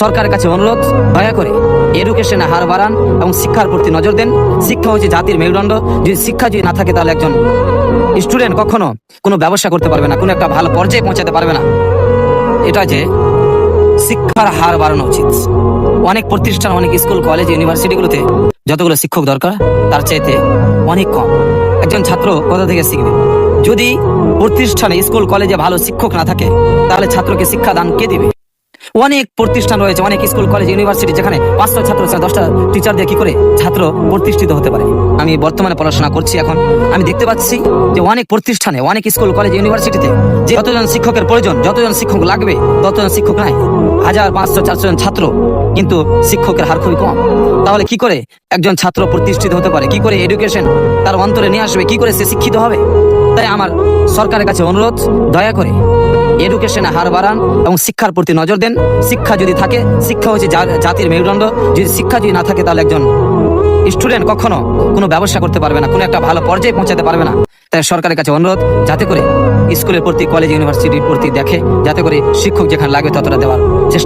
সরকারের কাছে অনুরোধ, দয়া করে এডুকেশনের হার বাড়ান এবং শিক্ষার প্রতি নজর দেন। শিক্ষা হচ্ছে জাতির মেরুদণ্ড। যদি শিক্ষা যদি না থাকে তাহলে একজন স্টুডেন্ট কখনো কোনো ব্যবসা করতে পারবে না, কোনো একটা ভালো পর্যায়ে পৌঁছাতে পারবে না। এটা যে শিক্ষার হার বাড়ানো উচিত। অনেক প্রতিষ্ঠান, অনেক স্কুল, কলেজ, ইউনিভার্সিটিগুলোতে যতগুলো শিক্ষক দরকার তার চাইতে অনেক কম। একজন ছাত্র কোথা থেকে শিখবে? যদি প্রতিষ্ঠানে, স্কুল, কলেজে ভালো শিক্ষক না থাকে তাহলে ছাত্রকে শিক্ষাদান কে দিবে? অনেক প্রতিষ্ঠান রয়েছে, অনেক স্কুল, কলেজ, ইউনিভার্সিটি, যেখানে 5টা ছাত্র, 10টা টিচার দিয়ে কি করে ছাত্র প্রতিষ্ঠিত হতে পারে? আমি বর্তমানে পড়াশোনা করছি, এখন আমি দেখতে পাচ্ছি যে অনেক প্রতিষ্ঠানে, অনেক স্কুল, কলেজ, ইউনিভার্সিটিতে যে যতজন শিক্ষকের প্রয়োজন, যতজন শিক্ষক লাগবে ততজন শিক্ষক নাই। 1000, 500, 400 জন ছাত্র, কিন্তু শিক্ষকের হার খুবই কম। তাহলে কি করে একজন ছাত্র প্রতিষ্ঠিত হতে পারে? কি করে এডুকেশন তার অন্তরে নিয়ে আসবে? কি করে সে শিক্ষিত হবে? তাই আমার সরকারের কাছে অনুরোধ, দয়া করে এডুকেশনের হার বাড়ান এবং শিক্ষার প্রতি নজর দেন। শিক্ষা যদি থাকে, শিক্ষা হচ্ছে জাতির মেরুদণ্ড। যদি শিক্ষা যদি না থাকে তাহলে একজন স্টুডেন্ট কখনো কোনো ব্যবসা করতে পারবে না, কোনো একটা ভালো পর্যায়ে পৌঁছাতে পারবে না। তাই সরকারের কাছে অনুরোধ, যাতে করে স্কুলের প্রতি, কলেজ, ইউনিভার্সিটির প্রতি দেখে, যাতে করে শিক্ষক যেখানে লাগবে ততটা দেওয়ার চেষ্টা